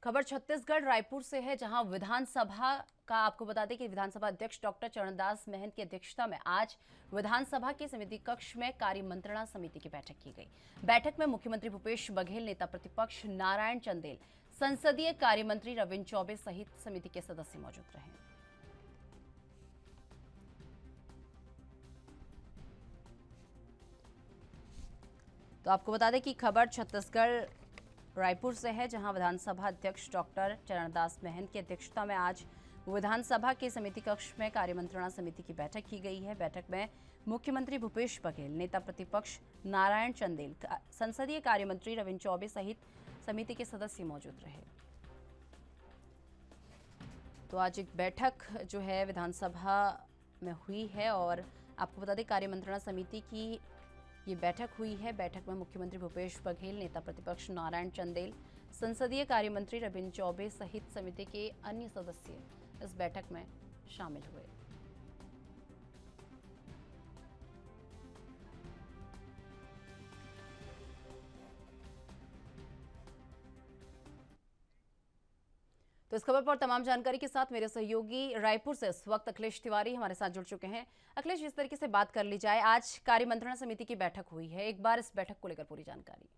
खबर छत्तीसगढ़ रायपुर से है, जहां विधानसभा का आपको बता दें कि विधानसभा अध्यक्ष डॉक्टर चरणदास महंत की अध्यक्षता में आज विधानसभा के समिति कक्ष में कार्य मंत्रणा समिति की बैठक की गई। बैठक में मुख्यमंत्री भूपेश बघेल, नेता प्रतिपक्ष नारायण चंदेल, संसदीय कार्य मंत्री रविन्द्र चौबे सहित समिति के सदस्य मौजूद रहे। तो आपको बता दें कि खबर छत्तीसगढ़ रायपुर से है, जहां विधानसभा अध्यक्ष डॉक्टर चरणदास महंत की अध्यक्षता में आज विधानसभा के समिति कक्ष में कार्यमंत्रणा समिति की बैठक की गई है। बैठक में मुख्यमंत्री भूपेश बघेल, नेता प्रतिपक्ष नारायण चंदेल, संसदीय कार्य मंत्री रविन्द्र चौबे सहित समिति के सदस्य मौजूद रहे। तो आज एक बैठक जो है विधानसभा में हुई है और आपको बता दें कार्यमंत्रणा समिति की ये बैठक हुई है। बैठक में मुख्यमंत्री भूपेश बघेल, नेता प्रतिपक्ष नारायण चंदेल, संसदीय कार्य मंत्री रविन्द्र चौबे सहित समिति के अन्य सदस्य इस बैठक में शामिल हुए। तो इस खबर पर तमाम जानकारी के साथ मेरे सहयोगी रायपुर से इस वक्त अखिलेश तिवारी हमारे साथ जुड़ चुके हैं। अखिलेश, इस तरीके से बात कर ली जाए, आज कार्य मंत्रणा समिति की बैठक हुई है, एक बार इस बैठक को लेकर पूरी जानकारी।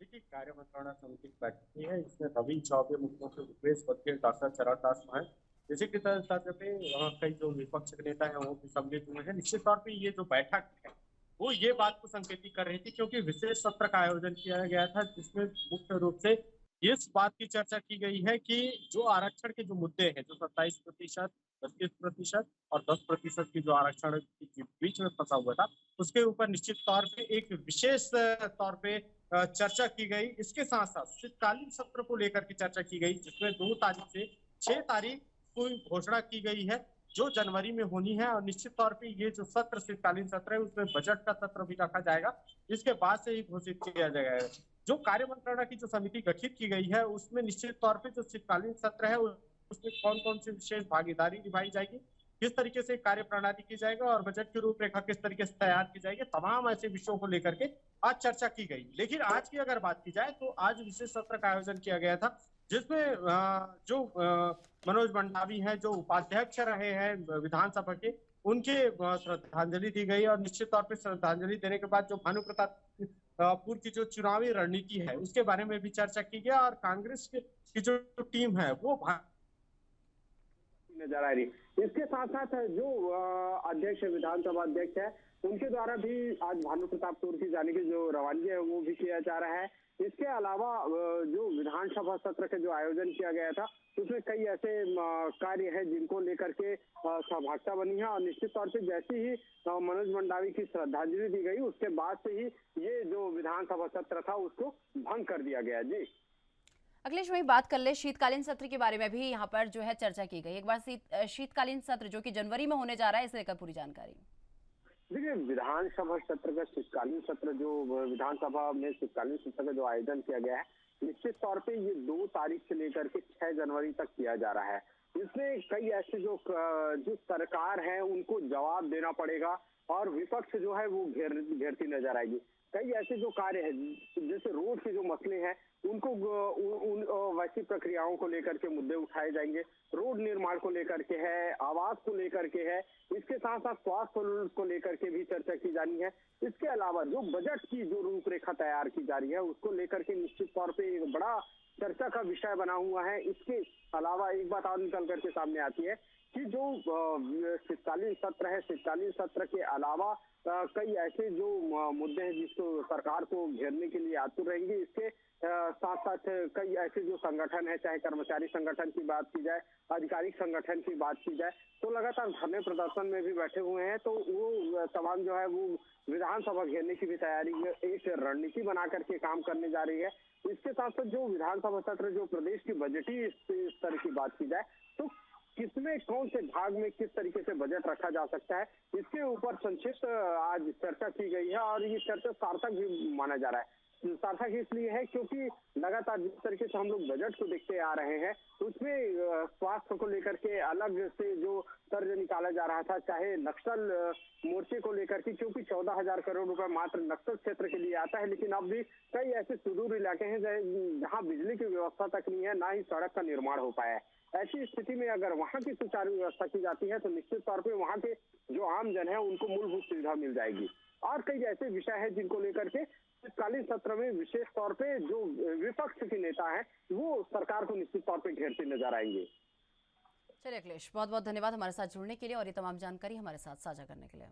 देखिए, कार्य मंत्रणा समिति की बैठक हुई है। इसमें रविन्द्र चौबे, मुख्यमंत्री भूपेश बघेल, डॉक्टर चरणदास महंत, जैसे कि तर्ज पे कई जो विपक्ष के नेता है वो भी सम्मिलित हुए हैं। निश्चित तौर पर ये जो बैठक है वो ये बात को संकेतित कर रही थी, क्योंकि विशेष सत्र का आयोजन किया गया था, जिसमें मुख्य रूप से इस बात की चर्चा की गई है कि जो आरक्षण के जो मुद्दे हैं, जो 27%, 25% और 10% की जो आरक्षण के बीच में फंसा हुआ था, उसके ऊपर निश्चित तौर पे एक विशेष तौर पे चर्चा की गई। इसके साथ साथ शीतकालीन सत्र को लेकर के चर्चा की गई, जिसमें 2 तारीख से 6 तारीख को घोषणा की गई है, जो जनवरी में होनी है। और निश्चित तौर पे ये जो सत्र शीतकालीन सत्र है, उसमें बजट का सत्र भी रखा जाएगा, इसके बाद से ही घोषित किया जाएगा। जो कार्य मंत्रणा की जो समिति गठित की गई है, उसमें निश्चित तौर पे जो शीतकालीन सत्र है उसमें कौन कौन सी विशेष भागीदारी निभाई जाएगी, किस तरीके से कार्य प्रणाली की जाएगा और बजट की रूपरेखा किस तरीके से तैयार की जाएगी, तमाम ऐसे विषयों को लेकर के आज चर्चा की गई। लेकिन आज की अगर बात की जाए तो आज विशेष सत्र का आयोजन किया गया था, जिसमें जो मनोज मंडावी हैं, जो उपाध्यक्ष रहे हैं विधानसभा के, उनके श्रद्धांजलि दी गई। और निश्चित तौर पर श्रद्धांजलि देने के बाद जो भानु प्रताप पुर की जो चुनावी रणनीति है उसके बारे में भी चर्चा की गई। और कांग्रेस की जो टीम है वो नजर आ रही। इसके साथ साथ जो अध्यक्ष विधानसभा अध्यक्ष है उनके द्वारा भी आज भानु प्रताप पुर की जाने की जो रवानगी है वो भी किया जा रहा है। इसके अलावा जो विधानसभा सत्र का जो आयोजन किया गया था उसमें कई ऐसे कार्य है जिनको लेकर के सहभागिता बनी है। और निश्चित तौर पे जैसे ही मनोज मंडावी की श्रद्धांजलि दी गई उसके बाद से ही ये जो विधानसभा सत्र था उसको भंग कर दिया गया। जी अखिलेश, वही बात कर ले, शीतकालीन सत्र के बारे में भी यहाँ पर जो है चर्चा की गई। एक बार शीतकालीन सत्र जो कि जनवरी में होने जा रहा है, इसे लेकर पूरी जानकारी। देखिए, विधानसभा सत्र का शीतकालीन सत्र जो विधानसभा में शीतकालीन सत्र का जो आयोजन किया गया है, निश्चित तौर पे ये 2 तारीख से लेकर के 6 जनवरी तक किया जा रहा है। इसमें कई ऐसे जो सरकार है उनको जवाब देना पड़ेगा और विपक्ष जो है वो घेरती नजर आएगी। कई ऐसे जो कार्य है जैसे रोड के जो मसले हैं उनको उन वैसी प्रक्रियाओं को लेकर के मुद्दे उठाए जाएंगे। रोड निर्माण को लेकर के है, आवास को लेकर के है, इसके साथ साथ स्वास्थ्य को लेकर के भी चर्चा की जानी है। इसके अलावा जो बजट की जो रूपरेखा तैयार की जा रही है उसको लेकर के निश्चित तौर पे एक बड़ा चर्चा का विषय बना हुआ है। इसके अलावा एक बात और निकल करके सामने आती है कि जो शीतकालीन सत्र है, शीतकालीन सत्र के अलावा कई ऐसे जो मुद्दे हैं जिसको सरकार को घेरने के लिए आतुर रहेंगे। इसके साथ साथ कई ऐसे जो संगठन है, चाहे कर्मचारी संगठन की बात की जाए, आधिकारिक संगठन की बात की जाए, तो लगातार धरने प्रदर्शन में भी बैठे हुए हैं। तो वो तमाम जो है वो विधानसभा घेरने की भी तैयारी एक रणनीति बना करके काम करने जा रही है। इसके साथ साथ जो विधानसभा सत्र जो प्रदेश की बजटीय स्तर की बात की जाए तो किसमें कौन से भाग में किस तरीके से बजट रखा जा सकता है, इसके ऊपर संक्षिप्त आज चर्चा की गई है और ये चर्चा सार्थक भी माना जा रहा है। सार्थक इसलिए है क्योंकि लगातार जिस तरीके से हम लोग बजट को देखते आ रहे हैं, उसमें स्वास्थ्य को लेकर के अलग से जो तर्ज निकाला जा रहा था, चाहे नक्सल मोर्चे को लेकर के, क्योंकि 14,000 करोड़ रुपए मात्र नक्सल क्षेत्र के लिए आता है, लेकिन अब भी कई ऐसे सुदूर इलाके हैं जहां बिजली की व्यवस्था तक नहीं है, ना ही सड़क का निर्माण हो पाया है। ऐसी स्थिति में अगर वहां की सुचारू व्यवस्था की जाती है तो निश्चित तौर पे वहां के जो आम जन है उनको मूलभूत सुविधा मिल जाएगी। और कई ऐसे विषय है जिनको लेकर के शीतकालीन सत्र में विशेष तौर पे जो विपक्ष के नेता हैं वो सरकार को निश्चित तौर पे घेरते नजर आएंगे। चलिए अखिलेश, बहुत बहुत धन्यवाद हमारे साथ जुड़ने के लिए और ये तमाम जानकारी हमारे साथ साझा करने के लिए।